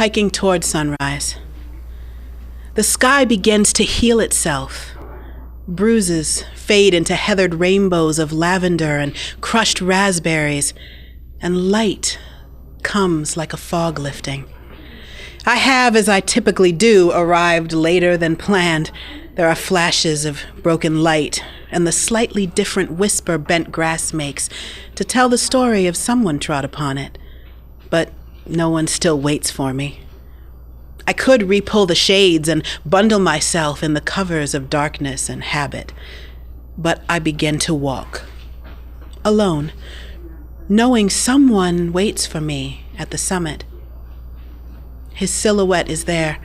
hiking toward sunrise. The sky begins to heal itself. Bruises fade into heathered rainbows of lavender and crushed raspberries, and light comes like a fog lifting. I have, as I typically do, arrived later than planned. There are flashes of broken light and the slightly different whisper bent grass makes to tell the story of someone trod upon it. But no one still waits for me. I could re-pull the shades and bundle myself in the covers of darkness and habit, but I begin to walk, alone, knowing someone waits for me at the summit. His silhouette is there,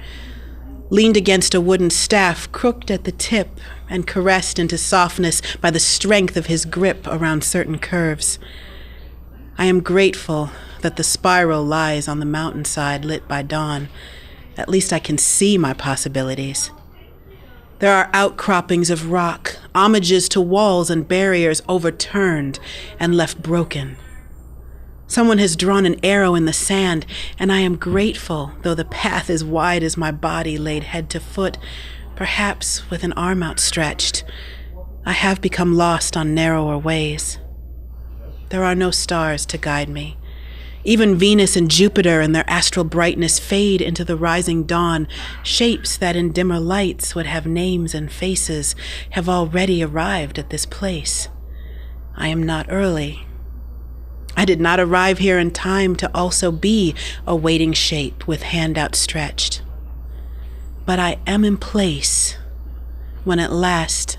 leaned against a wooden staff, crooked at the tip and caressed into softness by the strength of his grip around certain curves. I am grateful that the spiral lies on the mountainside lit by dawn. At least I can see my possibilities. There are outcroppings of rock, homages to walls and barriers overturned and left broken. Someone has drawn an arrow in the sand, and I am grateful, though the path is wide as my body laid head to foot, perhaps with an arm outstretched. I have become lost on narrower ways. There are no stars to guide me. Even Venus and Jupiter and their astral brightness fade into the rising dawn. Shapes that in dimmer lights would have names and faces have already arrived at this place. I am not early. I did not arrive here in time to also be a waiting shape with hand outstretched. But I am in place when at last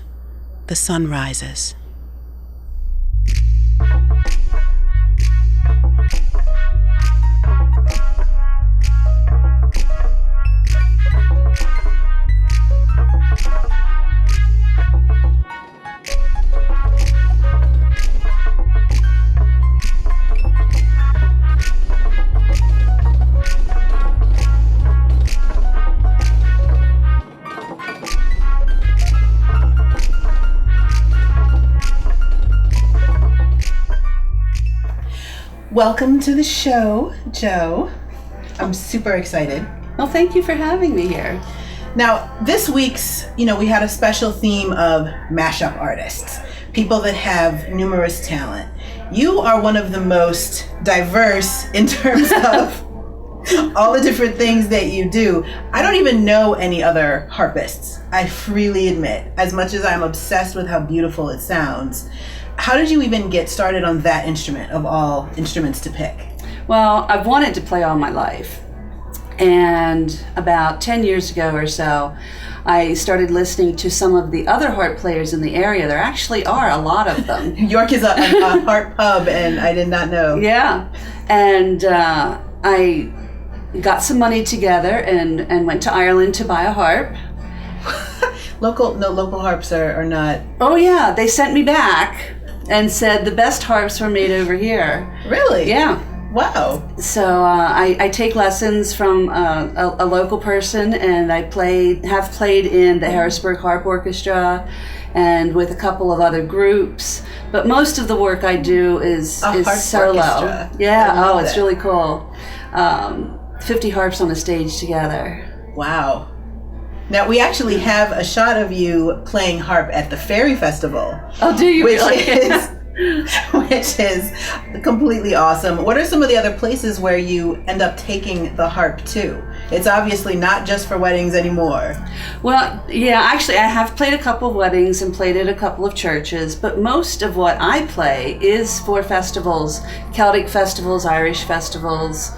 the sun rises. Welcome to the show, Joe. I'm super excited. Well, thank you for having me here. Now, this week's, we had a special theme of mashup artists, people that have numerous talent. You are one of the most diverse in terms of all the different things that you do. I don't even know any other harpists, I freely admit, as much as I'm obsessed with how beautiful it sounds. How did you even get started on that instrument of all instruments to pick? Well, I've wanted to play all my life. And about 10 years ago or so, I started listening to some of the other harp players in the area. There actually are a lot of them. York is a harp hub, and I did not know. Yeah. And I got some money together and went to Ireland to buy a harp. Local harps are not... Oh, yeah. They sent me back and said the best harps were made over here. Really? Yeah. Wow. So I take lessons from a local person, and I have played in the Harrisburg Harp Orchestra and with a couple of other groups. But most of the work I do is solo. Orchestra. Yeah. It's really cool. 50 harps on a stage together. Wow. Now, we actually have a shot of you playing harp at the Fairy Festival. Oh, do you really? Which is completely awesome. What are some of the other places where you end up taking the harp to? It's obviously not just for weddings anymore. Well, yeah, actually, I have played a couple of weddings and played at a couple of churches, but most of what I play is for festivals, Celtic festivals, Irish festivals,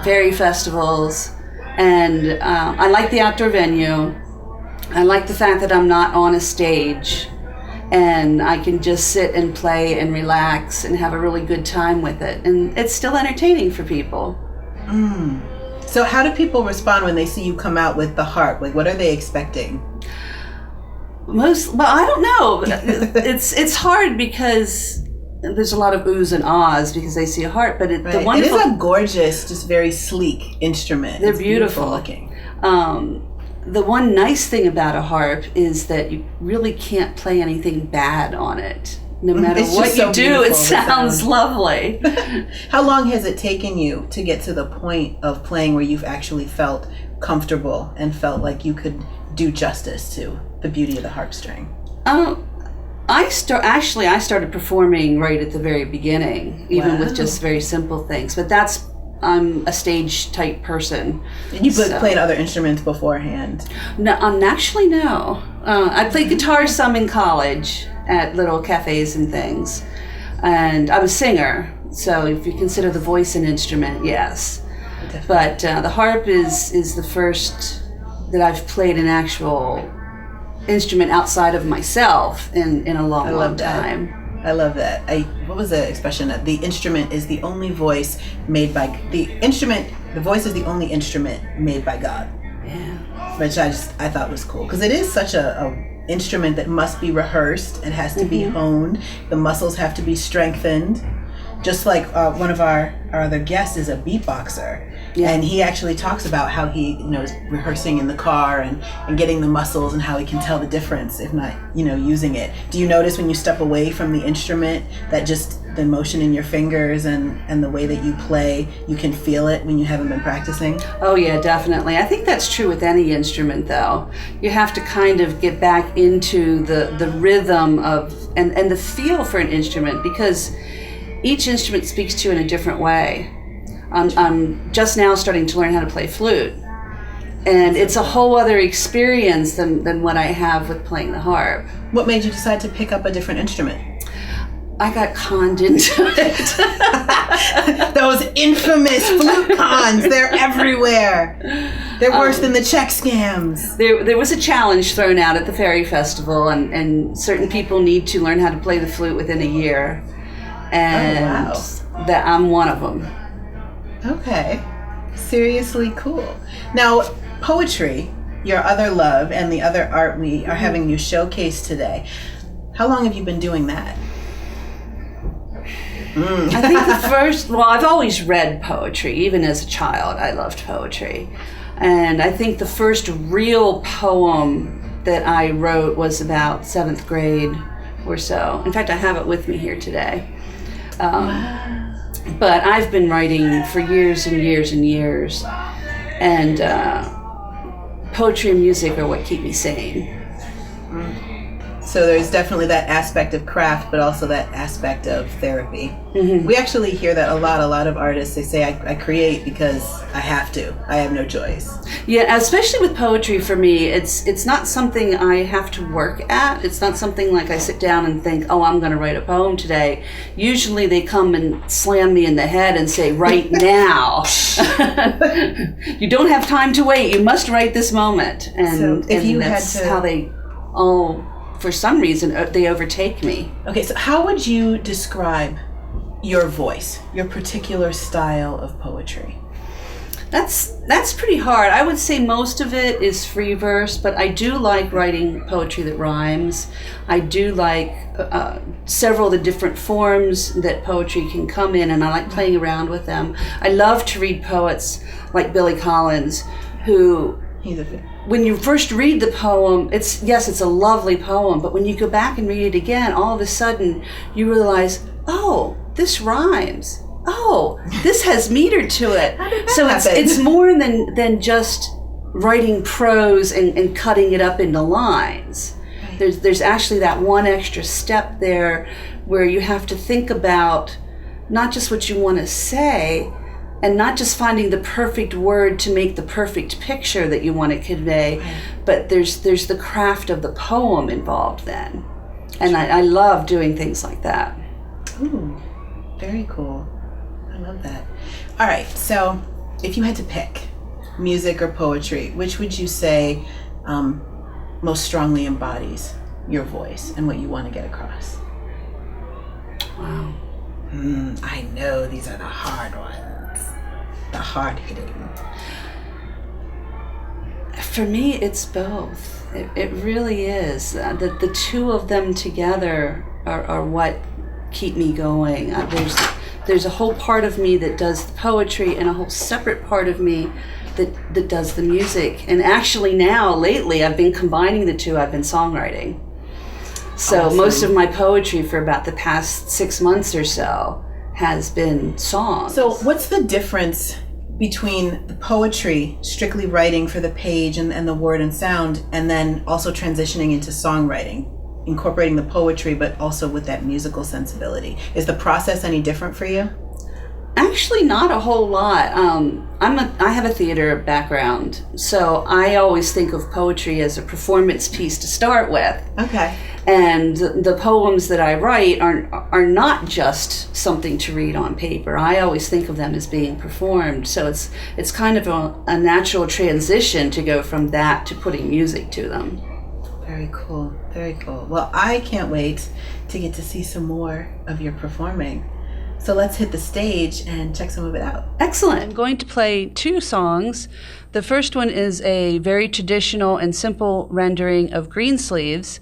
fairy festivals. And I like the outdoor venue. I like the fact that I'm not on a stage and I can just sit and play and relax and have a really good time with it. And it's still entertaining for people. So how do people respond when they see you come out with the harp? Like, what are they expecting? I don't know. It's hard because there's a lot of oohs and ahs because they see a harp, but the wonderful... It is a gorgeous, just very sleek instrument. They're beautiful looking. The one nice thing about a harp is that you really can't play anything bad on it. no matter It's what just you so do, it beautiful, the sounds sound. lovely. How long has it taken you to get to the point of playing where you've actually felt comfortable and felt like you could do justice to the beauty of the harp string? I started performing right at the very beginning, even Wow. with just very simple things. But I'm a stage type person. And you played other instruments beforehand? No, actually no. I played guitar some in college at little cafes and things, and I'm a singer. So if you consider the voice an instrument, yes. Definitely. But the harp is the first that I've played an actual instrument outside of myself in a long time. I love that. What was the expression? The instrument is the only voice made by the instrument. The voice is the only instrument made by God. Yeah. Which I thought was cool, because it is such a instrument that must be rehearsed. It has to be honed. The muscles have to be strengthened. Just like one of our other guests is a beatboxer. Yeah. And he actually talks about how he is rehearsing in the car and getting the muscles and how he can tell the difference if not using it. Do you notice when you step away from the instrument that just the motion in your fingers and the way that you play, you can feel it when you haven't been practicing? Oh yeah, definitely. I think that's true with any instrument though. You have to kind of get back into the rhythm of and the feel for an instrument, because each instrument speaks to you in a different way. I'm just now starting to learn how to play flute, and it's a whole other experience than what I have with playing the harp. What made you decide to pick up a different instrument? I got conned into it. Those infamous flute cons, they're everywhere. They're worse than the check scams. There was a challenge thrown out at the Fairy Festival, and certain people need to learn how to play the flute within a year. And that I'm one of them. Okay. Seriously cool. Now, poetry, your other love, and the other art we are having you showcase today. How long have you been doing that? I think I've always read poetry. Even as a child, I loved poetry. And I think the first real poem that I wrote was about 7th grade or so. In fact, I have it with me here today. But I've been writing for years and years and years, and poetry and music are what keep me sane. So there's definitely that aspect of craft, but also that aspect of therapy. Mm-hmm. We actually hear that a lot. A lot of artists, they say, I create because I have to. I have no choice. Yeah, especially with poetry for me, it's not something I have to work at. It's not something like I sit down and think, oh, I'm going to write a poem today. Usually they come and slam me in the head and say, write now. You don't have time to wait. You must write this moment. And, so if you that's had to... how they all... for some reason, they overtake me. Okay, so how would you describe your voice, your particular style of poetry? That's pretty hard. I would say most of it is free verse, but I do like writing poetry that rhymes. I do like several of the different forms that poetry can come in, and I like playing around with them. I love to read poets like Billy Collins, who... when you first read the poem, it's a lovely poem, but when you go back and read it again, all of a sudden you realize, oh, this rhymes. Oh, this has meter to it. How did that so happen? it's more than just writing prose and cutting it up into lines. Right. There's actually that one extra step there where you have to think about not just what you want to say, and not just finding the perfect word to make the perfect picture that you want to convey, but there's the craft of the poem involved then. And I love doing things like that. Ooh, very cool. I love that. All right, so if you had to pick music or poetry, which would you say most strongly embodies your voice and what you want to get across? Wow. I know these are the hard ones. The hard hitting. For me, it's both. It really is. The two of them together are what keep me going. There's a whole part of me that does the poetry and a whole separate part of me that does the music. And actually now, lately, I've been combining the two. I've been songwriting. So Awesome. most of my poetry for about the past 6 months or so has been songs. So what's the difference between the poetry, strictly writing for the page and the word and sound, and then also transitioning into songwriting, incorporating the poetry but also with that musical sensibility? Is the process any different for you? Actually, not a whole lot. I have a theater background, so I always think of poetry as a performance piece to start with. Okay. And the poems that I write are not just something to read on paper. I always think of them as being performed. So it's kind of a natural transition to go from that to putting music to them. Very cool. Very cool. Well, I can't wait to get to see some more of your performing. So let's hit the stage and check some of it out. Excellent. I'm going to play 2 songs. The first one is a very traditional and simple rendering of Greensleeves.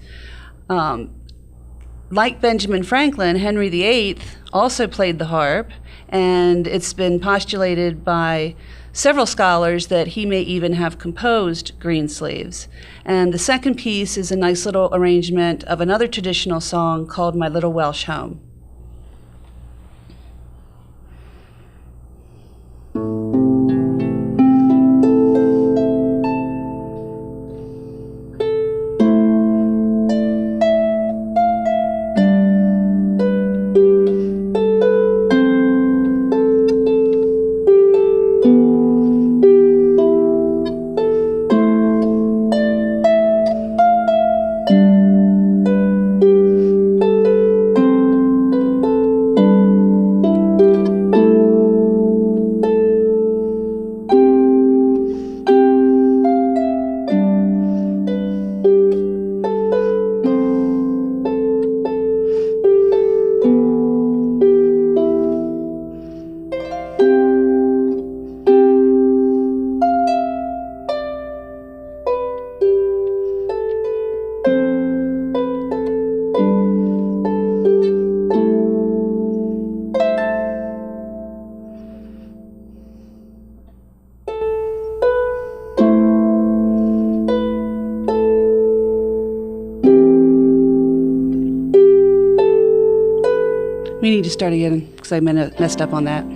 Like Benjamin Franklin, Henry VIII also played the harp, and it's been postulated by several scholars that he may even have composed Greensleeves. And the second piece is a nice little arrangement of another traditional song called My Little Welsh Home. We need to start again because I messed up on that.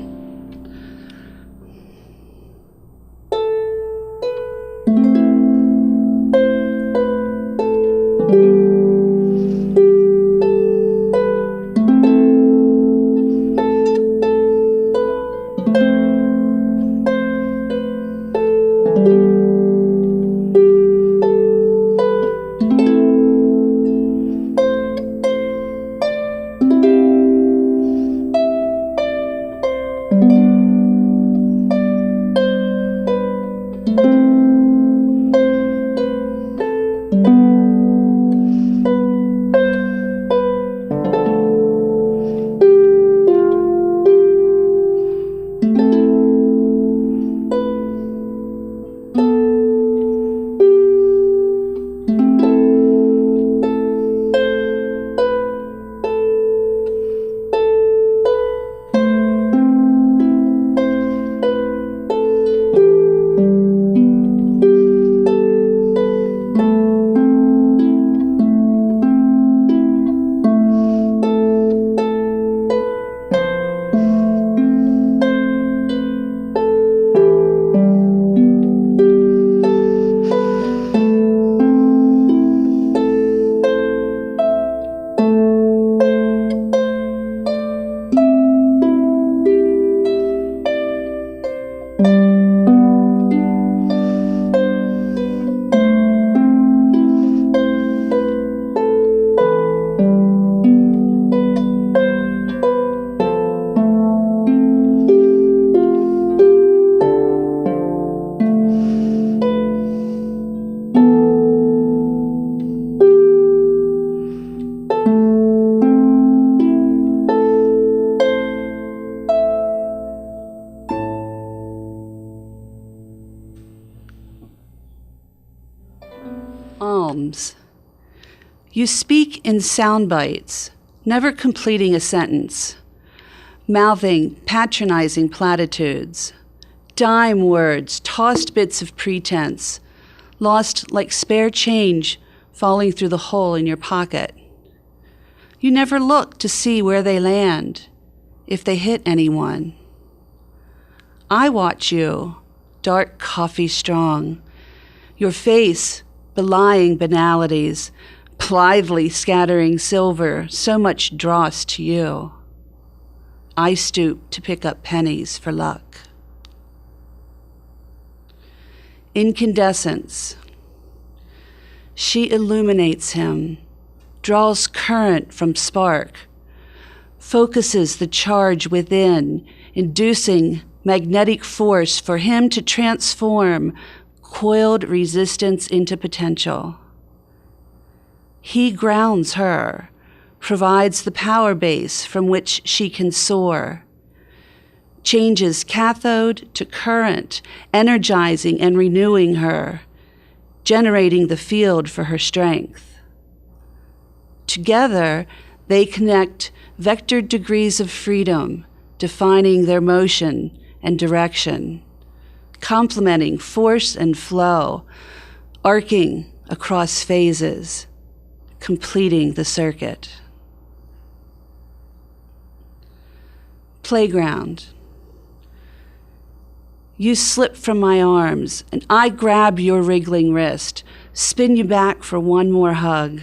Alms. You speak in sound bites, never completing a sentence, mouthing patronizing platitudes, dime words, tossed bits of pretense, lost like spare change falling through the hole in your pocket. You never look to see where they land, if they hit anyone. I watch you, dark coffee strong, your face belying banalities, blithely scattering silver, so much dross to you. I stoop to pick up pennies for luck. Incandescence. She illuminates him, draws current from spark, focuses the charge within, inducing magnetic force for him to transform coiled resistance into potential. He grounds her, provides the power base from which she can soar, changes cathode to current, energizing and renewing her, generating the field for her strength. Together, they connect vectored degrees of freedom, defining their motion and direction, complementing force and flow, arcing across phases, completing the circuit. Playground. You slip from my arms, and I grab your wriggling wrist, spin you back for one more hug,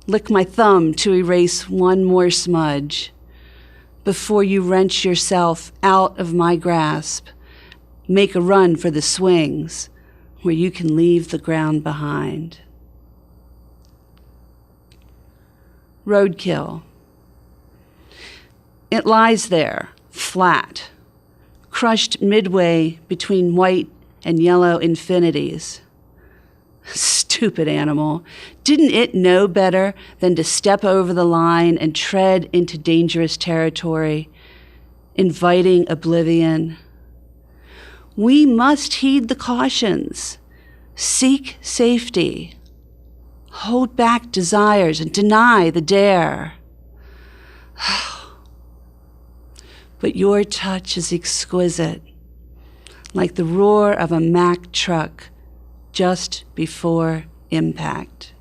lick my thumb to erase one more smudge, before you wrench yourself out of my grasp, make a run for the swings, where you can leave the ground behind. Roadkill. It lies there, flat, crushed midway between white and yellow infinities. Stupid animal. Didn't it know better than to step over the line and tread into dangerous territory, inviting oblivion? We must heed the cautions, seek safety, hold back desires and deny the dare. But your touch is exquisite, like the roar of a Mack truck just before impact.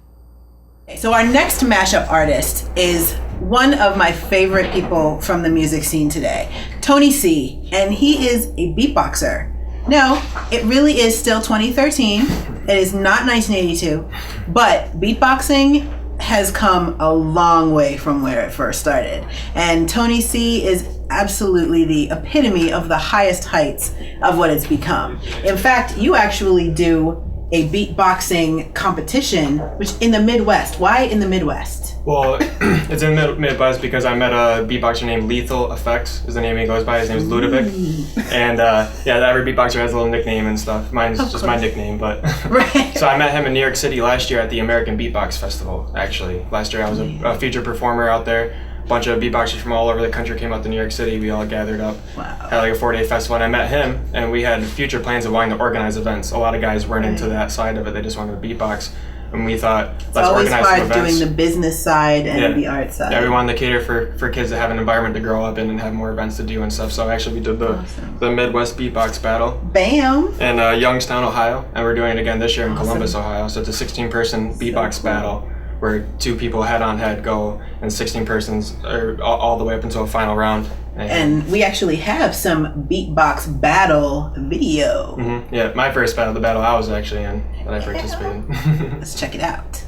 So our next mashup artist is one of my favorite people from the music scene today, Tony C, and he is a beatboxer. No, it really is still 2013. It is not 1982, but beatboxing has come a long way from where it first started. And Tony C is absolutely the epitome of the highest heights of what it's become. In fact, you actually do a beatboxing competition, which in the Midwest. Why in the Midwest? Well, it's in the Midwest because I met a beatboxer named Lethal Effects, is the name he goes by. His name is Ludovic. And every beatboxer has a little nickname and stuff. Mine's just my nickname, but. Right. So I met him in New York City last year at the American Beatbox Festival, actually. Last year I was a featured performer out there. A bunch of beatboxers from all over the country came out to New York City. We all gathered up. Wow. Had like a 4-day festival, and I met him, and we had future plans of wanting to organize events. A lot of guys weren't into that side of it. They just wanted to beatbox. And we thought, let's organize some events. It's always hard doing the business side and the art side. Yeah, we wanted to cater for kids to have an environment to grow up in and have more events to do and stuff. So actually we did the Midwest Beatbox Battle. Bam! In Youngstown, Ohio. And we're doing it again this year in Columbus, Ohio. So it's a 16-person beatbox battle where 2 people head-on-head go, and 16 persons are all the way up until a final round. And we actually have some beatbox battle video. Mm-hmm. Yeah, my first battle, the battle I was actually in, that I participated in. Let's check it out.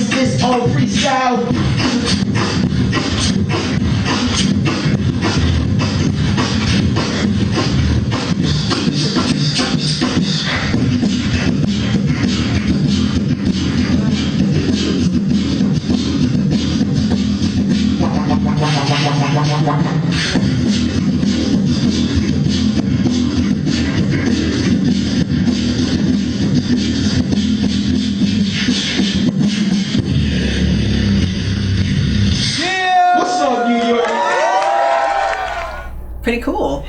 This all freestyle. Pretty cool.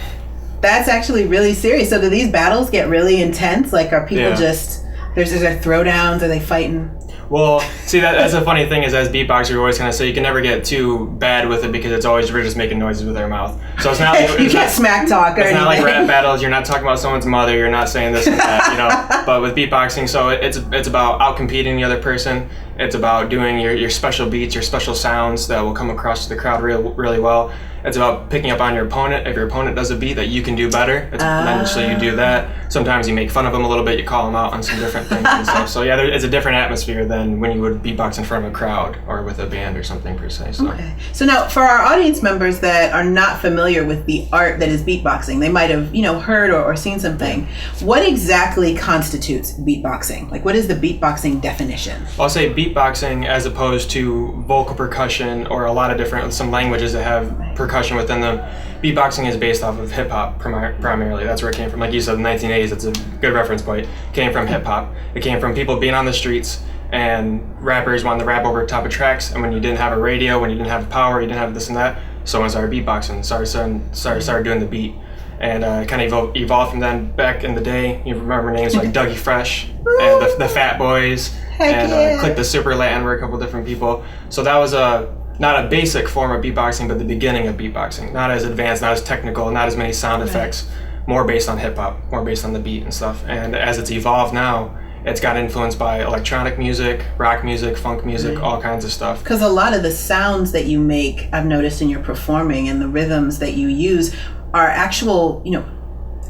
That's actually really serious. So do these battles get really intense? Like, are people just, is there throwdowns? Are they fighting? Well, see, that's a funny thing is as beatboxer, you're always kind of say you can never get too bad with it because it's always, we're just making noises with our mouth. So it's not like, you can't smack talk or it's anything. not like rap battles. You're not talking about someone's mother. You're not saying this and that, you know. But with beatboxing, so it's about out-competing the other person. It's about doing your special beats, your special sounds that will come across to the crowd really well. It's about picking up on your opponent. If your opponent does a beat that you can do better, then so you do that. Sometimes you make fun of them a little bit. You call them out on some different things and stuff. So yeah, it's a different atmosphere than when you would beatbox in front of a crowd or with a band or something per se. So. Okay. So now, for our audience members that are not familiar with the art that is beatboxing, they might have heard or seen something. What exactly constitutes beatboxing? Like, what is the beatboxing definition? I'll say beatboxing as opposed to vocal percussion or a lot of different, some languages that have percussion within them. Beatboxing is based off of hip hop primarily. That's where it came from. Like you said, the 1980s, it's a good reference point. It came from hip hop. It came from people being on the streets and rappers wanting to rap over top of tracks. And when you didn't have a radio, when you didn't have power, you didn't have this and that, someone started beatboxing, started doing the beat. And kind of evolved from then. Back in the day, you remember names like Dougie Fresh and the Fat Boys and Click the Super Latin were a couple different people. So that was not a basic form of beatboxing, but the beginning of beatboxing. Not as advanced, not as technical, not as many sound effects, more based on hip hop, more based on the beat and stuff. And as it's evolved now, it's got influenced by electronic music, rock music, funk music, all kinds of stuff. Because a lot of the sounds that you make, I've noticed in your performing and the rhythms that you use, are actual,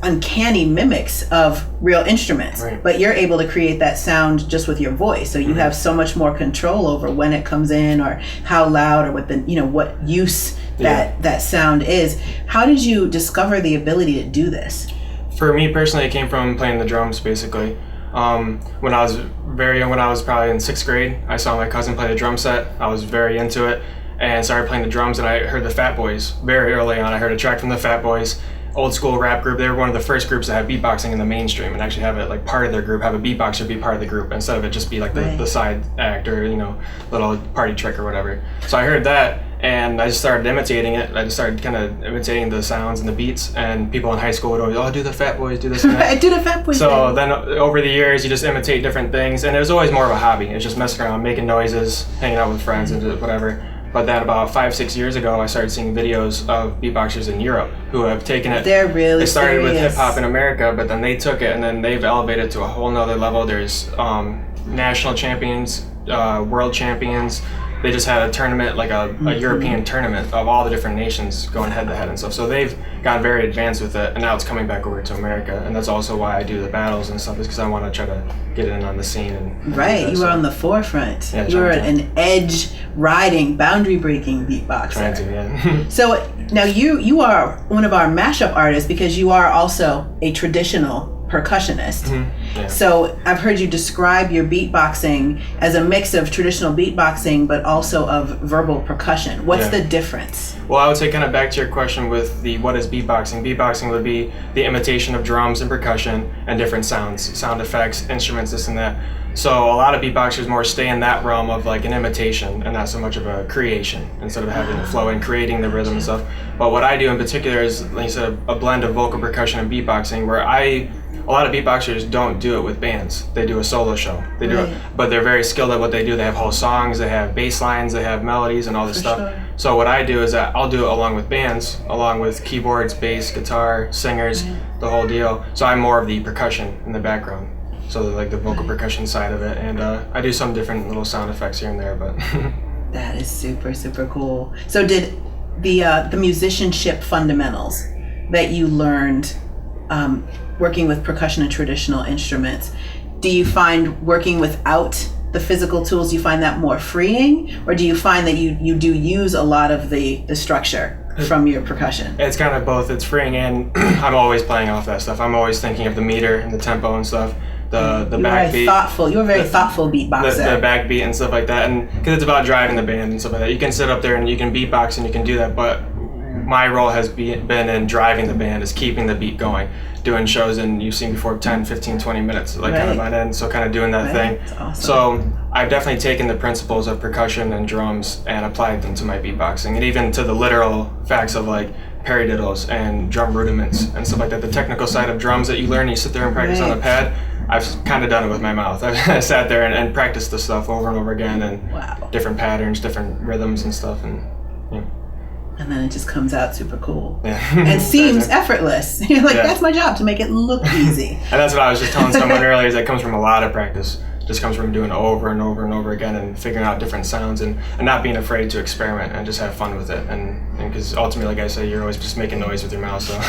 uncanny mimics of real instruments. Right. But you're able to create that sound just with your voice. So you have so much more control over when it comes in, or how loud, or what what use that sound is. How did you discover the ability to do this? For me personally, it came from playing the drums, basically. When I was very young, when I was probably in 6th grade, I saw my cousin play the drum set. I was very into it and started playing the drums, and I heard the Fat Boys very early on. I heard a track from the Fat Boys, old school rap group. They were one of the first groups to have beatboxing in the mainstream and actually have it like part of their group, have a beatboxer be part of the group instead of it just be like the side act or, little party trick or whatever. So I heard that, and I just started imitating it. I just started kind of imitating the sounds and the beats, and people in high school would always, do the Fat Boys, do this and that. Do the Fat Boys So thing. then over the years, you just imitate different things, and it was always more of a hobby. It's just messing around, making noises, hanging out with friends and whatever. But then about 5-6 years ago, I started seeing videos of beatboxers in Europe who have taken it. They're really They started with serious. hip hop in America, but then they took it and then they've elevated to a whole nother level. There's national champions, world champions. They just had a tournament, like a European tournament of all the different nations going head to head and stuff. So they've gotten very advanced with it, and now it's coming back over to America. And that's also why I do the battles and stuff, is because I want to try to get in on the scene. And Right, do you that, were so. on the forefront. Yeah, you were trying to. an edge-riding, boundary-breaking beatboxer. Trying to, yeah. So now you are one of our mashup artists because you are also a traditional percussionist. Yeah. So I've heard you describe your beatboxing as a mix of traditional beatboxing but also of verbal percussion. What's Yeah. the difference? Well, I would say kind of back to your question with the what is beatboxing. Beatboxing would be the imitation of drums and percussion and different sounds, sound effects, instruments, this and that. So a lot of beatboxers more stay in that realm of like an imitation and not so much of a creation, instead of having the flow and creating the rhythm and stuff. But what I do in particular is, like you said, a blend of vocal percussion and beatboxing, where a lot of beatboxers don't do it with bands. They do a solo show. They do it, but they're very skilled at what they do. They have whole songs, they have bass lines, they have melodies and all this stuff. sure. So what I do is that I'll do it along with bands, along with keyboards, bass, guitar, singers, the whole deal. So I'm more of the percussion in the background. So like the vocal percussion side of it, and I do some different little sound effects here and there, but That is super, super cool. So did the musicianship fundamentals that you learned working with percussion and traditional instruments, do you find working without the physical tools, do you find that more freeing, or do you find that you do use a lot of the structure from your percussion? it's kind of both. It's freeing, and I'm always playing off that stuff. I'm always thinking of the meter and the tempo and stuff, the backbeat. You're a very thoughtful beatboxer. The backbeat and stuff like that, and because it's about driving the band and stuff like that. You can sit up there and you can beatbox and you can do that, but my role has been in driving the band, is keeping the beat going, doing shows, and you've seen before 10, 15, 20 minutes, like kind of on end, so kind of doing that thing. That's awesome. So I've definitely taken the principles of percussion and drums and applied them to my beatboxing, and even to the literal facts of like paradiddles and drum rudiments and stuff like that. The technical side of drums that you learn, you sit there and practice on the pad. I've kind of done it with my mouth. I sat there and practiced the stuff over and over again, and different patterns, different rhythms and stuff, and yeah. And then it just comes out super cool. Yeah. And seems effortless. You're like, Yeah. that's my job, to make it look easy. And that's what I was just telling someone earlier, is that comes from a lot of practice. Just comes from doing it over and over and over again, and figuring out different sounds, and not being afraid to experiment and just have fun with it. And because ultimately, like I say, you're always just making noise with your mouth. So,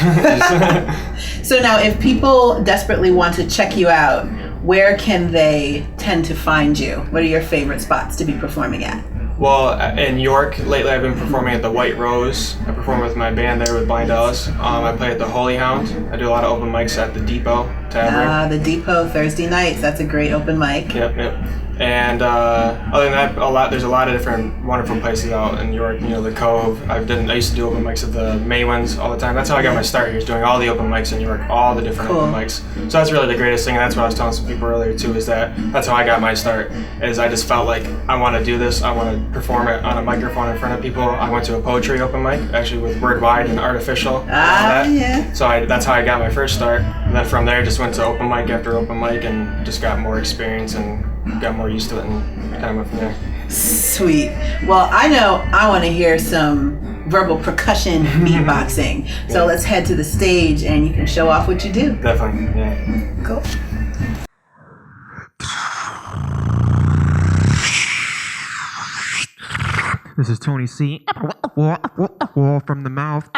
So now, if people desperately want to check you out, where can they tend to find you? What are your favorite spots to be performing at? Well, in York, lately I've been performing at the White Rose. I perform with my band there with Blind Ellis. I play at the Holy Hound. I do a lot of open mics at the Depot Tavern. The Depot, Thursday nights. That's a great open mic. Yep. And other than that, there's a lot of different wonderful places out in York. You know, the Cove. I used to do open mics at the Maywins all the time. That's how I got my start here, is doing all the open mics in York, all the different open mics. So that's really the greatest thing, and that's what I was telling some people earlier too, is that's how I got my start. Is I just felt like I want to do this. I want to perform it on a microphone in front of people. I went to a poetry open mic, actually with Word Wide and Artificial. Yeah. So that's how I got my first start. And then from there, just went to open mic after open mic and just got more experience and got more used to it, and kind of went from there. Sweet. Well, I know I want to hear some verbal percussion beatboxing. So let's head to the stage and you can show off what you do. Definitely, yeah. Cool. This is Tony C. From the mouth.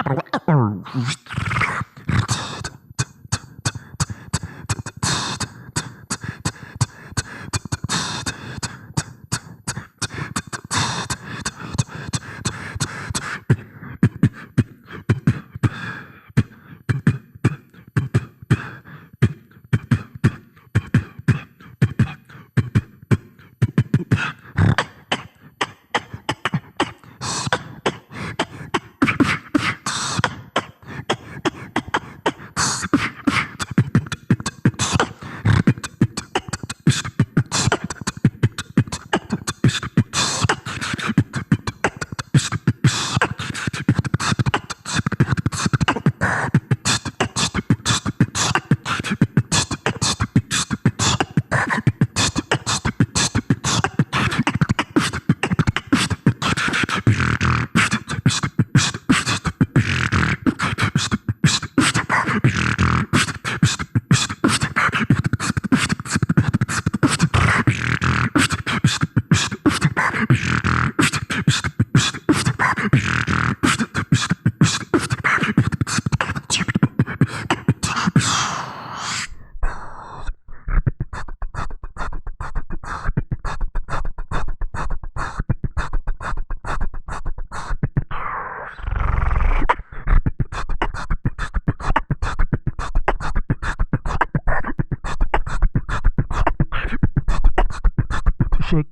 Shake.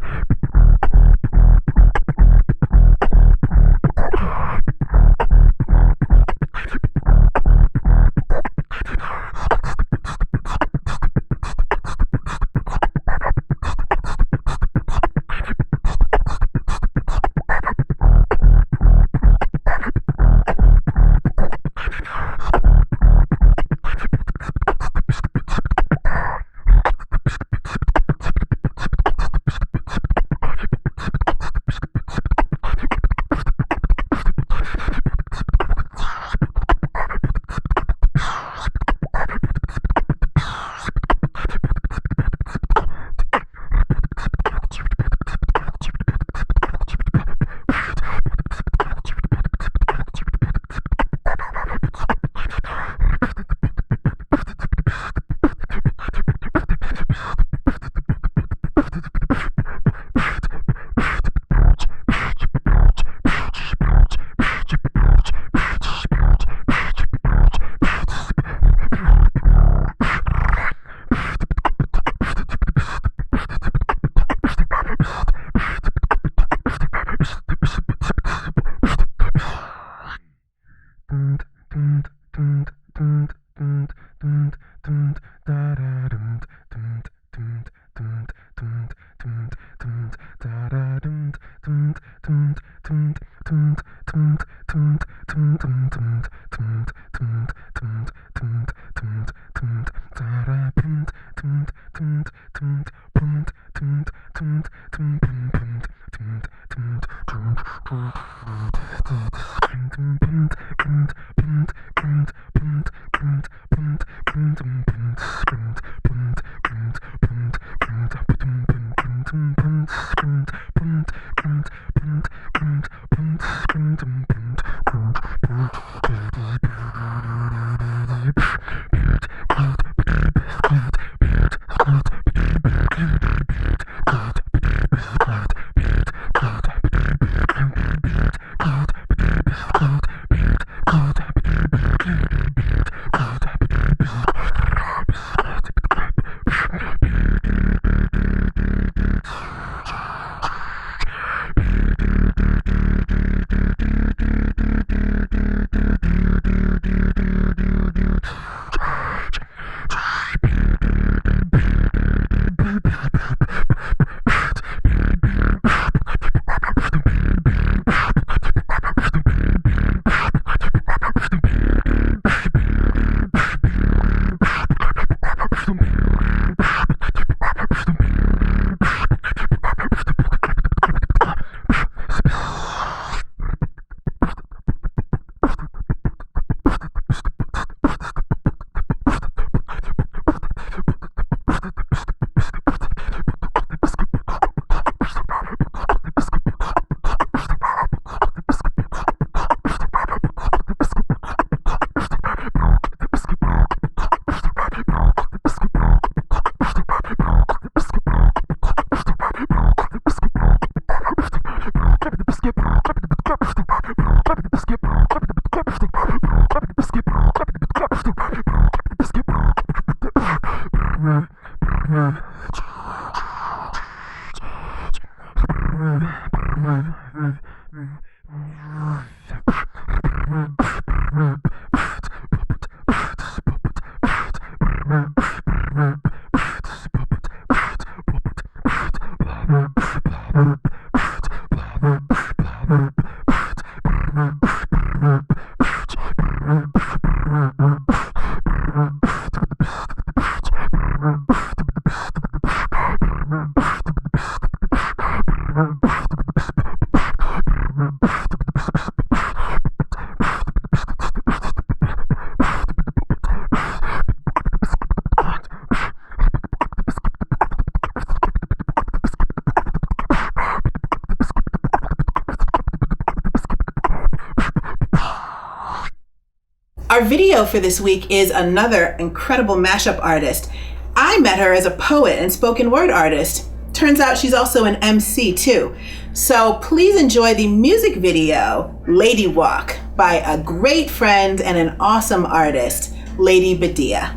Our video for this week is another incredible mashup artist. I met her as a poet and spoken word artist. Turns out she's also an MC too. So please enjoy the music video, Lady Walk, by a great friend and an awesome artist, Lady Badia.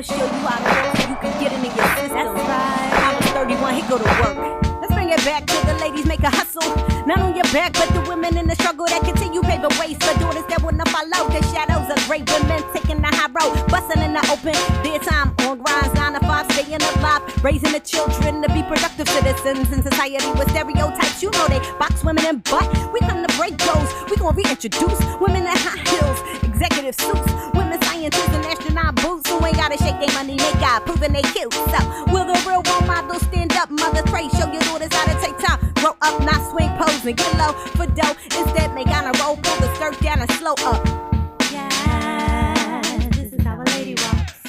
Show you how to work so you can get into your system. That's right. I was 31, he go to work. Let's bring it back to the ladies, make a hustle. Not on your back, but the women in the struggle that continue pave the way for daughters that wanna follow the shadows of great women taking the high road, busting in the open. Their time on grinds, 9 to 5, staying alive, raising the children to be productive citizens in society with stereotypes. You know they box women in butt. We come to break those. We gon' reintroduce women in high heels, executive suits, women scientists and astronaut boots who ain't gotta shake their money, make God proving they cute. So will the real role model stand up? Mother Pray, show your daughters how to take time, grow up, not swing, pose, and get low for dough. Instead, make honor roll, pull the skirt down and slow up. Yeah, this is how a lady walks.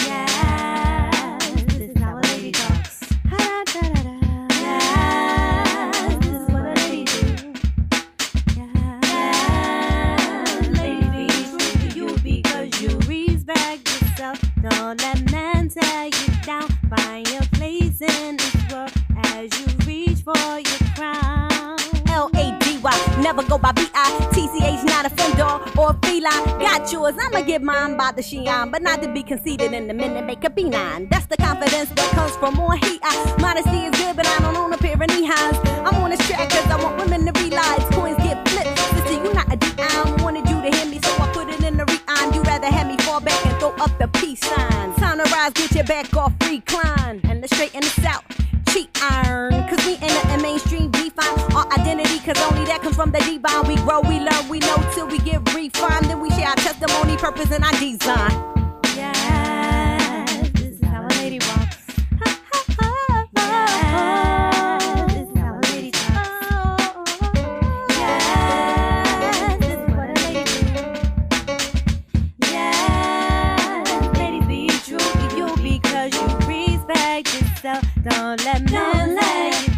Yeah, this is how a lady talks. Ha-da-da-da-da. Yeah, this is what a lady do. Yeah, lady, be true to you because you respect yourself. Don't let men tear you down. Find your place in this world as you reach for your crown. L-A-D-Y, never go by B-I-T-C-H, not a fender or feline. Got yours, I'ma get mine by the Shein, but not to be conceited in the minute, make a B9. That's the confidence that comes from more heat. Modesty is good, but I don't own a pair of knee highs. I'm on this track cause I want women to realize coins get flipped. Sister, you not a D-I, wanted you to hear me, so I put it in the re-on. You rather have me fall back and throw up the peace sign. Time to rise, get your back off, recline, and the straight and the south. Cheat iron, cause we in the mainstream define our identity, cause only that comes from the divine. We grow, we learn, we know till we get refined. Then we share our testimony, purpose, and our design. Yeah, this is how a lady walks. Ha, ha, ha, yeah, this is how a lady talks. Yeah, this is what a lady do. Yeah, ladies, be true to you because you respect yourself. Don't let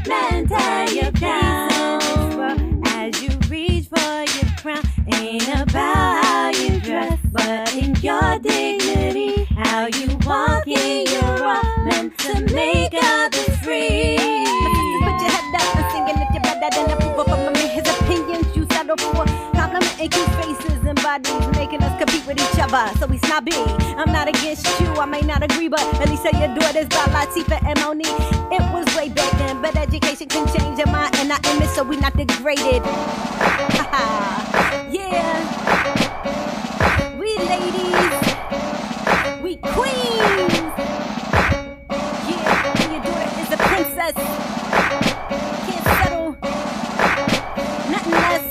men tear you down. As you reach for your crown, ain't about how you dress, but in your dignity, how you walk in your all, meant to make others free. Put your head up and singing if you're better than approval from a man. His opinions you settle for, complimenting cute faces and bodies, making us compete with each other. So we snobby. I'm not against you, I may not agree, but at least tell your daughters about Latifah and Monique. It was way back then, but education can change your mind and our image, so we not degraded. Yeah, we ladies, we queens. Yeah, your daughter is a princess. Can't settle, nothing less.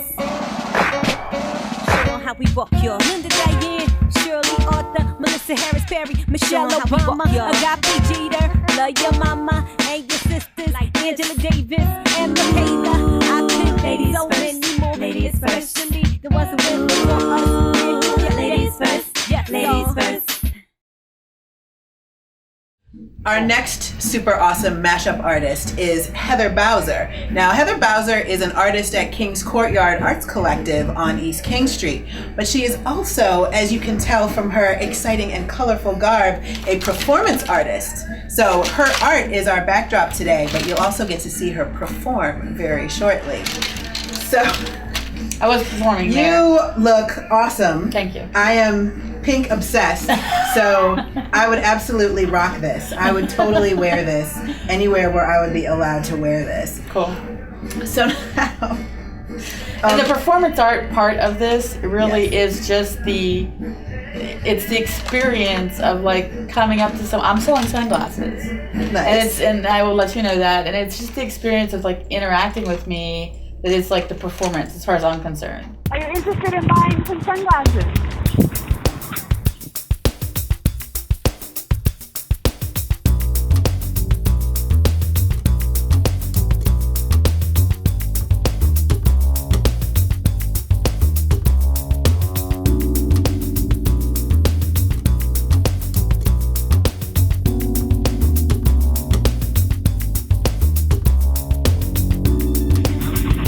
Show on how we walk, y'all. Linda Diane, Shirley Arthur, Melissa Harris Perry, Michelle Obama, Agape Jeter, love your mama and your sisters, like Angela Davis and Michaela. I could be so many more, ladies first, especially the ones who went before us. Yeah, ladies first, yes, ladies first. Our next super awesome mashup artist is Heather Bowser. Now, Heather Bowser is an artist at King's Courtyard Arts Collective on East King Street, but she is also, as you can tell from her exciting and colorful garb, a performance artist. So her art is our backdrop today, but you'll also get to see her perform very shortly. So I was performing You there. look awesome. Thank you. I am pink obsessed, so I would absolutely rock this. I would totally wear this anywhere where I would be allowed to wear this. Cool. So now... And the performance art part of this really is just it's the experience of like coming up to I'm selling sunglasses. Nice. And I will let you know that. And it's just the experience of like interacting with me that is like the performance as far as I'm concerned. Are you interested in buying some sunglasses?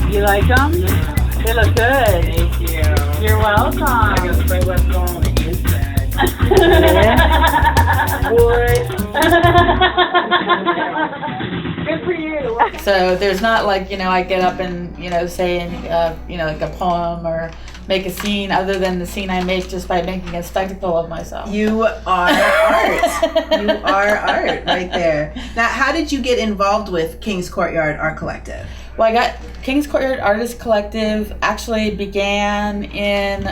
You like them? They look good. Thank you. You're welcome. I gotta say what's going on the inside. Good for you. So there's not like, I get up and, say, like a poem or make a scene other than the scene I make just by making a spectacle of myself. You are art. You are art right there. Now, how did you get involved with King's Courtyard Art Collective? Well, I got King's Courtyard Artist Collective actually began in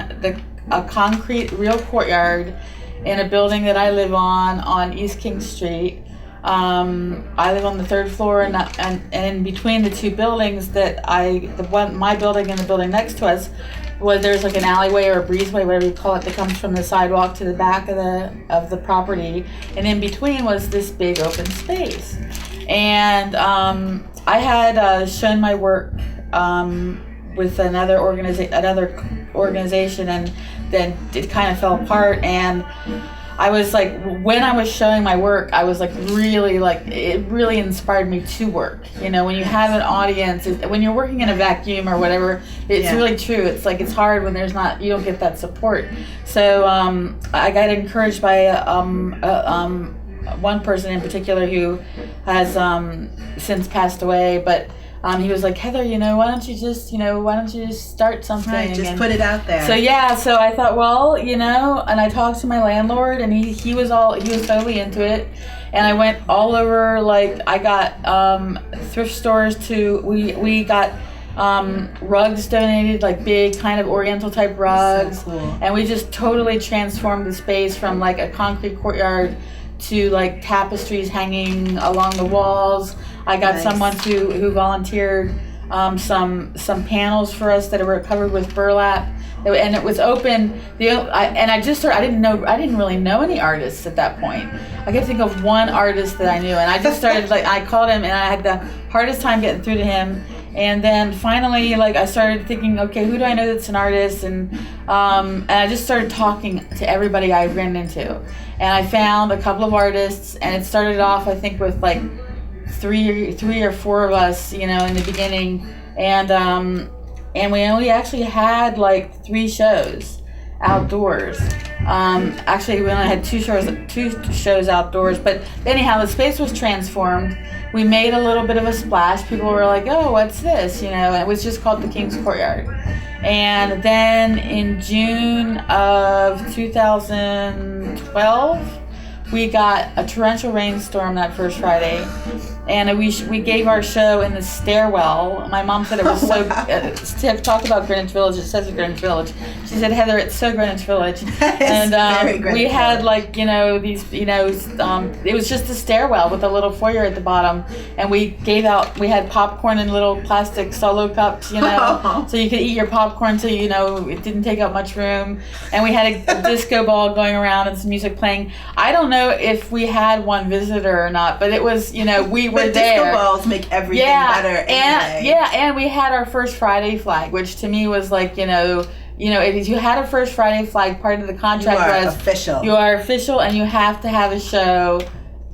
a concrete real courtyard in a building that I live on East King Street. I live on the third floor, and in between the two buildings my building and the building next to us, there's like an alleyway or a breezeway, whatever you call it, that comes from the sidewalk to the back of the property, and in between was this big open space. And I had shown my work with another organization, and then it kind of fell apart. And I was like, when I was showing my work, I was like really it really inspired me to work. When you have an audience, when you're working in a vacuum or whatever, it's really true. It's like it's hard when you don't get that support. So I got encouraged by one person in particular who has since passed away, but he was like, Heather, why don't you just start something? Right, just put it out there. So I thought, well, and I talked to my landlord, and he was totally into it, and I went all over. Like I got thrift stores we got rugs donated, like big kind of Oriental type rugs, so cool. And we just totally transformed the space from like a concrete courtyard to like tapestries hanging along the walls. I got someone who volunteered some panels for us that were covered with burlap, and it was open. I didn't really know any artists at that point. I could think of one artist that I knew, and I just started I called him, and I had the hardest time getting through to him. And then finally, I started thinking, okay, who do I know that's an artist? And I just started talking to everybody I ran into. And I found a couple of artists, and it started off, I think, with three or four of us, in the beginning. And we only actually had 3 shows outdoors. Actually, we only had two shows outdoors, but anyhow, the space was transformed. We made a little bit of a splash. People were like, oh, what's this? And it was just called the King's Courtyard. And then in June of 2012, we got a torrential rainstorm that first Friday, and we gave our show in the stairwell. My mom said it was talk about Greenwich Village. It says Greenwich Village. She said, Heather, it's so Greenwich Village. And we had it was just a stairwell with a little foyer at the bottom, and we had popcorn in little plastic solo cups, so you could eat your popcorn so it didn't take up much room. And we had a disco ball going around and some music playing. I don't know if we had one visitor or not, but it was, we were there. Disco balls make everything better anyway. And we had our first Friday flag, which to me was if you had a first Friday flag, part of the contract was official. You are official, and you have to have a show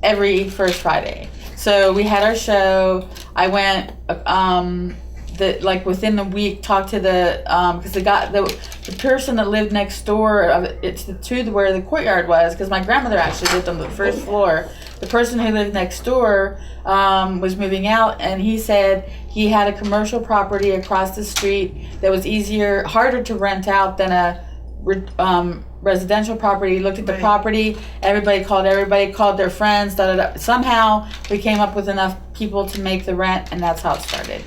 every first Friday. So we had our show. I went within the week, talked to because the person that lived next door to where the courtyard was, because my grandmother actually lived on the first floor. the person who lived next door was moving out, and he said he had a commercial property across the street that was harder to rent out than a residential property. He looked at the property, everybody called their friends, somehow we came up with enough people to make the rent, and that's how it started.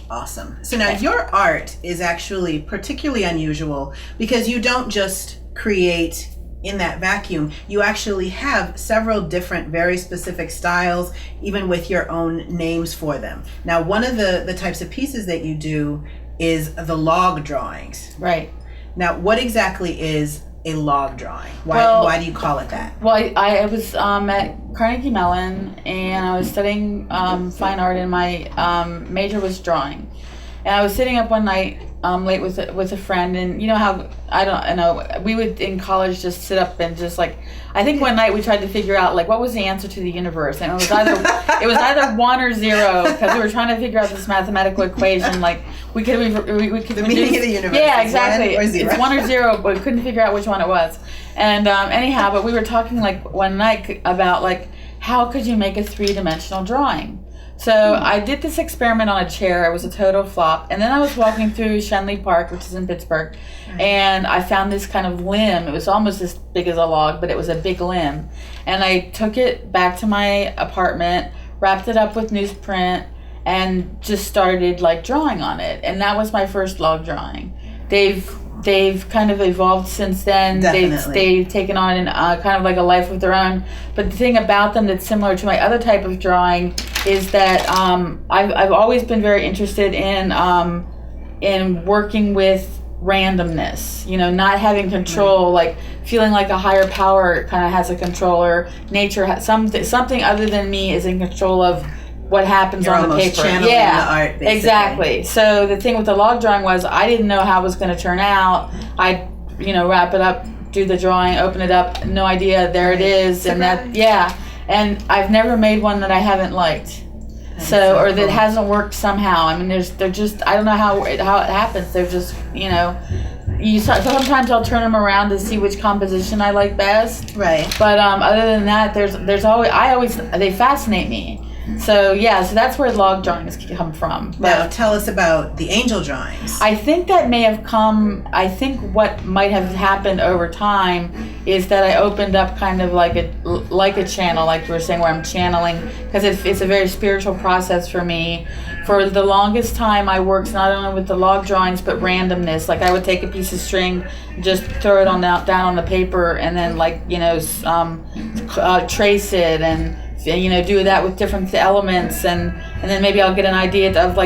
Awesome. So now your art is actually particularly unusual because you don't just create in that vacuum. You actually have several different, very specific styles, even with your own names for them. Now, one of the types of pieces that you do is the log drawings. Right. Now, what exactly is a log drawing? Why do you call it that? Well, I was at Carnegie Mellon, and I was studying fine art, and my major was drawing. And I was sitting up one night late with a friend, and you know how, I don't know, we would in college just sit up and just like, I think one night we tried to figure out like what was the answer to the universe, and it was either 1 or 0, because we were trying to figure out this mathematical equation, like we could the meaning of the universe. Yeah, exactly. It's 1 or 0, but we couldn't figure out which one it was. And anyhow, but we were talking like one night about like how could you make a 3-dimensional drawing. So I did this experiment on a chair. It was a total flop. And then I was walking through Shenley Park, which is in Pittsburgh, and I found this kind of limb. It was almost as big as a log, but it was a big limb. And I took it back to my apartment, wrapped it up with newsprint, and just started like drawing on it. And that was my first log drawing. They've kind of evolved since then. Definitely. They've taken on kind of like a life of their own. But the thing about them that's similar to my other type of drawing is that I've always been very interested in working with randomness. You know, not having control, like feeling like a higher power kind of has a control, or nature has something other than me is in control of what happens on the paper. Channeling the art, basically. Exactly. So the thing with the log drawing was I didn't know how it was going to turn out. I'd, wrap it up, do the drawing, open it up, no idea, there it is. Surprise. And that, yeah. And I've never made one that I haven't liked. So or that hasn't worked somehow. I mean, they're just, I don't know how it happens. They're just, sometimes I'll turn them around to see which composition I like best. Right. But other than that, they fascinate me. So so that's where log drawings come from. But now tell us about the angel drawings. I think that may have come, I think what might have happened over time is that I opened up kind of like a channel, like we were saying, where I'm channeling, because it's a very spiritual process for me. For the longest time, I worked not only with the log drawings, but randomness. Like I would take a piece of string, just throw it down on the paper, and then trace it and do that with different elements, and then maybe I'll get an idea of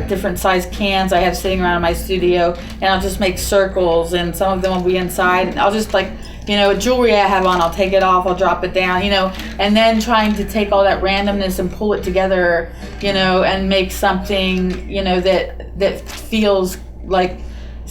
different size cans I have sitting around in my studio, and I'll just make circles, and some of them will be inside, and I'll just jewelry I have on, I'll take it off, I'll drop it down, and then trying to take all that randomness and pull it together, and make something, that feels like,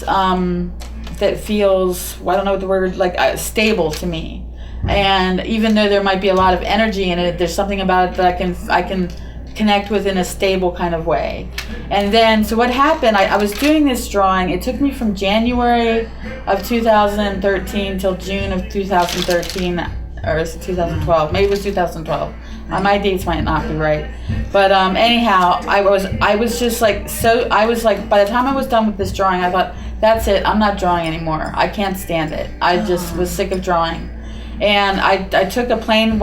I don't know what the word, stable to me. And even though there might be a lot of energy in it, there's something about it that I can connect with in a stable kind of way. And then, so what happened, I was doing this drawing. It took me from January of 2013 till June of 2013, or is it 2012? Maybe it was 2012. My dates might not be right. But anyhow, I was just like, by the time I was done with this drawing, I thought, that's it, I'm not drawing anymore. I can't stand it. I just was sick of drawing. And I took a plain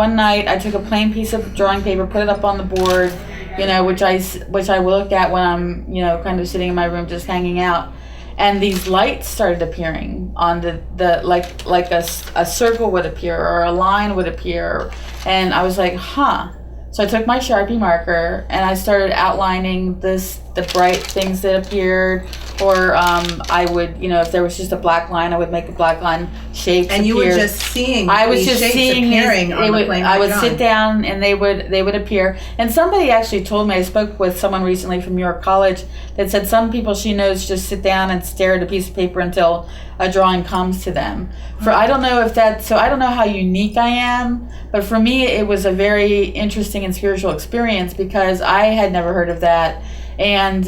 piece of drawing paper, put it up on the board, which I will look at when I'm, kind of sitting in my room just hanging out. And these lights started appearing on the like a circle would appear, or a line would appear. And I was like, huh. So I took my Sharpie marker and I started outlining the bright things that appeared, or I would, if there was just a black line, I would make a black line shape. And you were just seeing these shapes appearing on the plane. I would sit down and they would appear. And somebody actually told me, I spoke with someone recently from York College that said some people she knows just sit down and stare at a piece of paper until a drawing comes to them. I don't know how unique I am, but for me it was a very interesting and spiritual experience, because I had never heard of that. And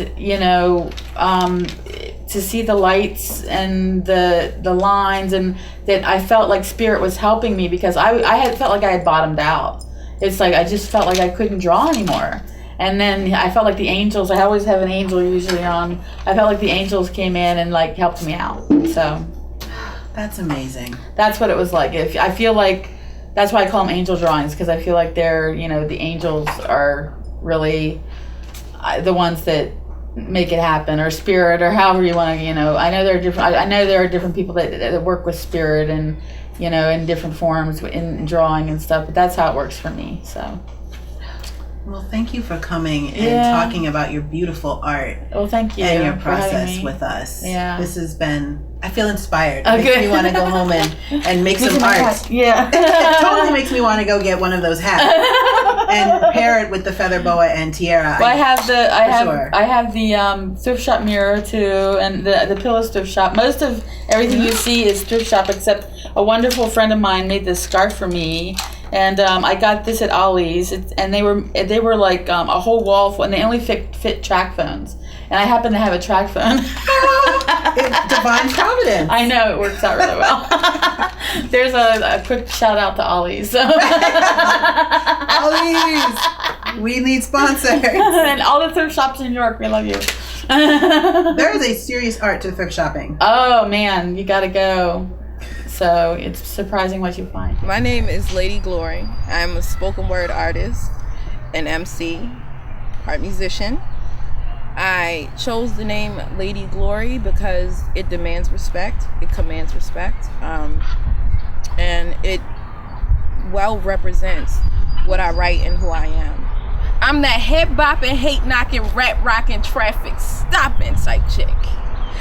to see the lights and the lines, and that I felt like spirit was helping me, because I had felt like I had bottomed out, it's like I just felt like I couldn't draw anymore. And then I felt like the angels, I always have an angel usually on. I felt like the angels came in and like helped me out. So that's amazing. That's what it was like. If I feel like, that's why I call them angel drawings, because I feel like they're, you know, the angels are really the ones that make it happen, or spirit, or however you want to, you know. I know there are different, I know there are different people that work with spirit and, you know, in different forms in drawing and stuff, but that's how it works for me. So well, thank you for coming and talking about your beautiful art. Well, thank you. And your process with us. Yeah. This has been, I feel inspired. It makes me want to go home and make some art. Yeah. It totally makes me want to go get one of those hats and pair it with the feather boa and tiara. Well, I have the thrift shop mirror too, and the pillows thrift shop. Most of everything you see is thrift shop, except a wonderful friend of mine made this scarf for me. And I got this at Ollie's, and they were like a whole wall full, and they only fit track phones. And I happen to have a track phone. Divine providence. I know, it works out really well. There's a quick shout out to Ollie's. Ollie's, we need sponsors. And all the thrift shops in New York, we love you. There is a serious art to thrift shopping. Oh man, you gotta go. So it's surprising what you find. My name is Ladi Glori. I'm a spoken word artist, an MC, art musician. I chose the name Ladi Glori because it demands respect, it commands respect, and it well represents what I write and who I am. I'm that head bopping, hate knocking, rap rocking, traffic stopping type chick.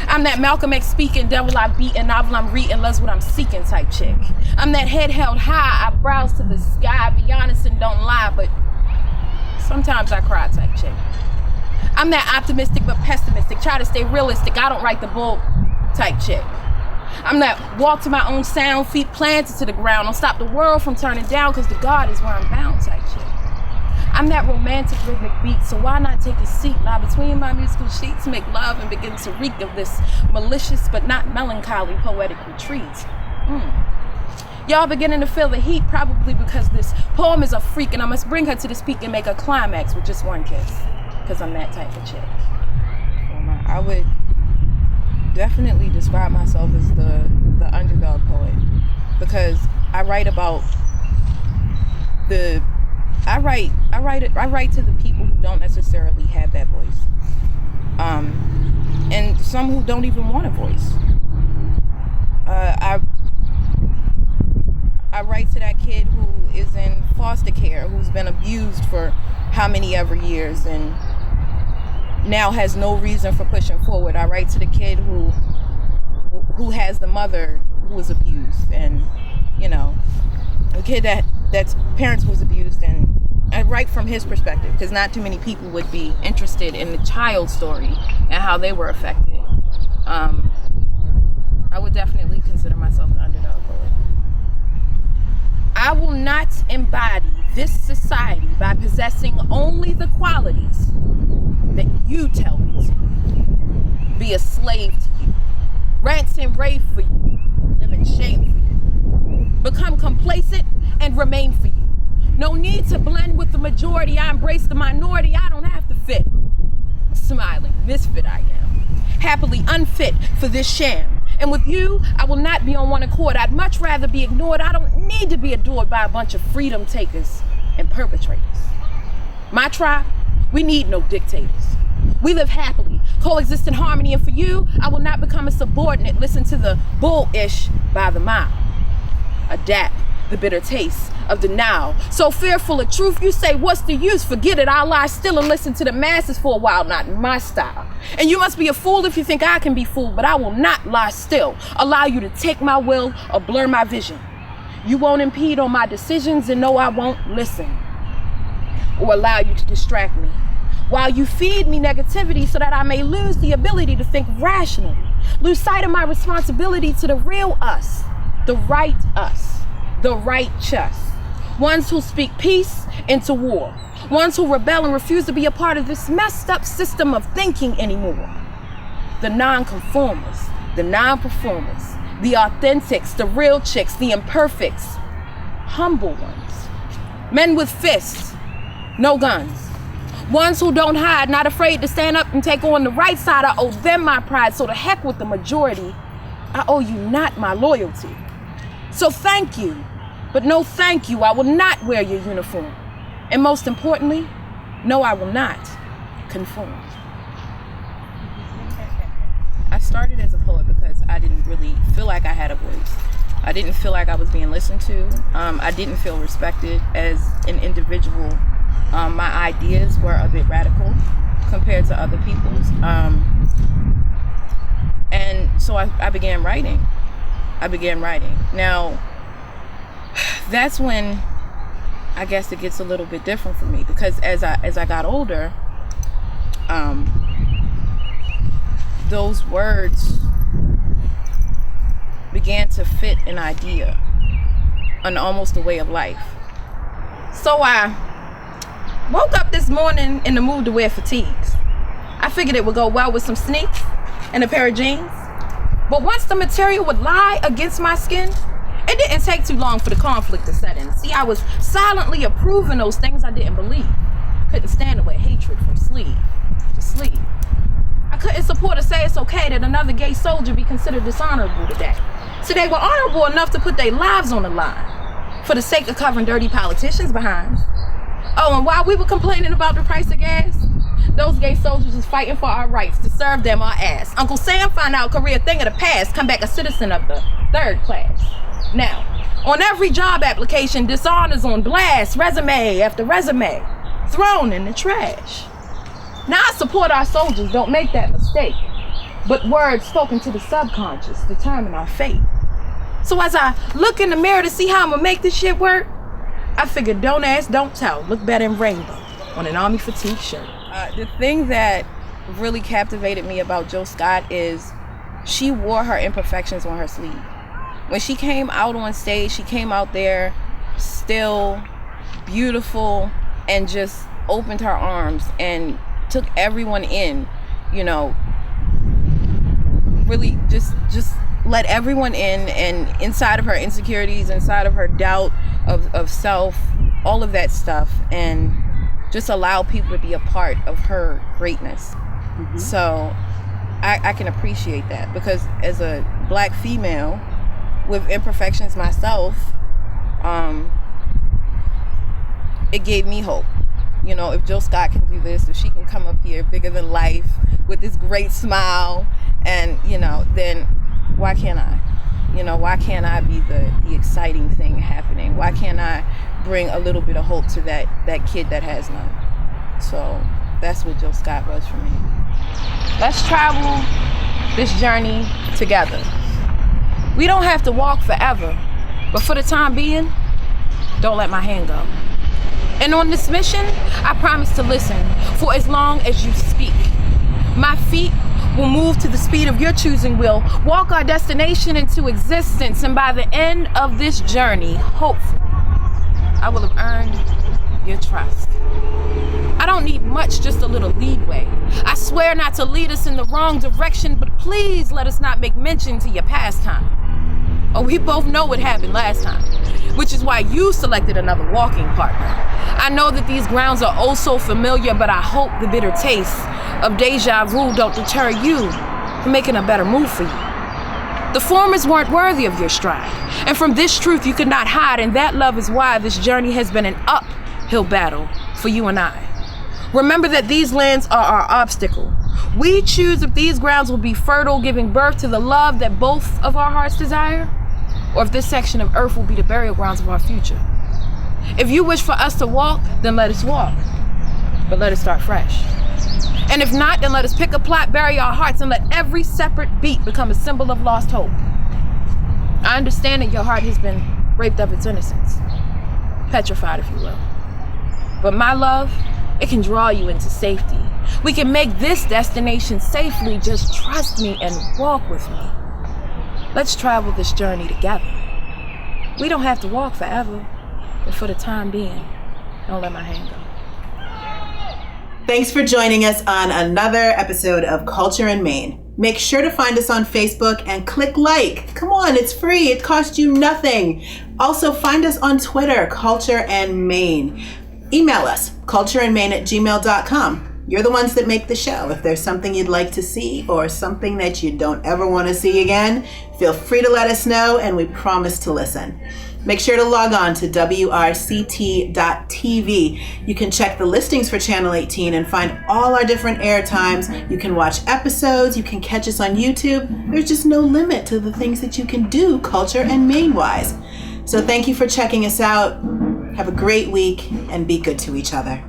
I'm that Malcolm X speaking, devil I beat, and novel I'm reading, loves what I'm seeking type chick. I'm that head held high, eyebrows to the sky, be honest and don't lie, but sometimes I cry type chick. I'm that optimistic but pessimistic, try to stay realistic, I don't write the bull type chick. I'm that walk to my own sound, feet planted to the ground, don't stop the world from turning down, cause the God is where I'm bound type chick. I'm that romantic rhythmic beat, so why not take a seat, lie between my musical sheets, make love and begin to reek of this malicious but not melancholy poetic retreat. Y'all beginning to feel the heat, probably because this poem is a freak and I must bring her to this peak and make a climax with just one kiss, because I'm that type of chick. I would definitely describe myself as the underdog poet, because I write about I write to the people who don't necessarily have that voice, and some who don't even want a voice. I write to that kid who is in foster care, who's been abused for how many ever years and now has no reason for pushing forward. I write to the kid who has the mother who was abused, and you know, the kid that's parents was abused, and I write from his perspective because not too many people would be interested in the child's story and how they were affected. I would definitely consider myself the underdog poet. I will not embody this society by possessing only the qualities that you tell me to. Be a slave to you, rant and rave for you, live in shame for you, become complacent and remain for you. No need to blend with the majority. I embrace the minority. I don't have to fit. A smiling misfit I am, happily unfit for this sham. And with you, I will not be on one accord. I'd much rather be ignored. I don't need to be adored by a bunch of freedom takers and perpetrators. My tribe, we need no dictators. We live happily, coexist in harmony, and for you, I will not become a subordinate. Listen to the bullish by the mile. Adapt the bitter taste of the now. So fearful of truth, you say, what's the use? Forget it, I'll lie still and listen to the masses for a while, not my style. And you must be a fool if you think I can be fooled, but I will not lie still, allow you to take my will or blur my vision. You won't impede on my decisions, and no, I won't listen or allow you to distract me, while you feed me negativity so that I may lose the ability to think rationally, lose sight of my responsibility to the real us, the right us, the righteous, ones who speak peace into war, ones who rebel and refuse to be a part of this messed up system of thinking anymore. The non-conformers, the non-performers, the authentics, the real chicks, the imperfects, humble ones, Men with fists, no guns. Ones who don't hide, not afraid to stand up and take on the right side. I owe them my pride, so to heck with the majority. I owe you not my loyalty. So thank you, but no thank you. I will not wear your uniform. And most importantly, no, I will not conform. I started as a poet because I didn't really feel like I had a voice. I didn't feel like I was being listened to. I didn't feel respected as an individual. My ideas were a bit radical compared to other people's. And so I began writing. Now, that's when I guess it gets a little bit different for me, because as I got older, those words began to fit an idea, almost a way of life. So I woke up this morning in the mood to wear fatigues. I figured it would go well with some sneaks and a pair of jeans. But once the material would lie against my skin, it didn't take too long for the conflict to set in. See, I was silently approving those things I didn't believe. Couldn't stand to wear hatred from sleeve to sleeve. I couldn't support or say it's okay that another gay soldier be considered dishonorable today. So they were honorable enough to put their lives on the line for the sake of covering dirty politicians behind. Oh, and while we were complaining about the price of gas, those gay soldiers was fighting for our rights to serve them our ass. Uncle Sam found out career thing of the past, come back a citizen of the third class. Now, on every job application, dishonors on blast, resume after resume, thrown in the trash. Now I support our soldiers, don't make that mistake. But words spoken to the subconscious determine our fate. So as I look in the mirror to see how I'm gonna make this shit work, I figured don't ask, don't tell. Look better in rainbow on an army fatigue shirt. The thing that really captivated me about Jill Scott is she wore her imperfections on her sleeve. When she came out on stage, she came out there still beautiful and just opened her arms and took everyone in, you know, really just let everyone in, and inside of her insecurities, inside of her doubt of self, all of that stuff, and just allow people to be a part of her greatness. Mm-hmm. So I can appreciate that, because as a Black female with imperfections myself, it gave me hope. You know, if Jill Scott can do this, if she can come up here bigger than life with this great smile, and, you know, then why can't I? You know, why can't I be the exciting thing happening? Why can't I bring a little bit of hope to that kid that has none? So that's what Jill Scott was for me. Let's travel this journey together. We don't have to walk forever, but for the time being, don't let my hand go. And on this mission, I promise to listen for as long as you speak. My feet will move to the speed of your choosing. We'll walk our destination into existence, and by the end of this journey, hopefully, I will have earned your trust. I don't need much, just a little leeway. I swear not to lead us in the wrong direction, but please let us not make mention to your pastime. Oh, we both know what happened last time, which is why you selected another walking partner. I know that these grounds are oh so familiar, but I hope the bitter taste of deja vu don't deter you from making a better move for you. The formers weren't worthy of your stride, and from this truth you could not hide, and that love is why this journey has been an uphill battle for you and I. Remember that these lands are our obstacle. We choose if these grounds will be fertile, giving birth to the love that both of our hearts desire, or if this section of earth will be the burial grounds of our future. If you wish for us to walk, then let us walk, but let us start fresh. And if not, then let us pick a plot, bury our hearts, and let every separate beat become a symbol of lost hope. I understand that your heart has been raped of its innocence, petrified if you will. But my love, it can draw you into safety. We can make this destination safely. Just trust me and walk with me. Let's travel this journey together. We don't have to walk forever, but for the time being, don't let my hand go. Thanks for joining us on another episode of Culture in Maine. Make sure to find us on Facebook and click like. Come on, it's free. It costs you nothing. Also, find us on Twitter, Culture and Maine. Email us, cultureandmaine@gmail.com. You're the ones that make the show. If there's something you'd like to see or something that you don't ever want to see again, feel free to let us know, and we promise to listen. Make sure to log on to wrct.tv. You can check the listings for Channel 18 and find all our different air times. You can watch episodes. You can catch us on YouTube. There's just no limit to the things that you can do Culture and Maine-wise. So thank you for checking us out. Have a great week and be good to each other.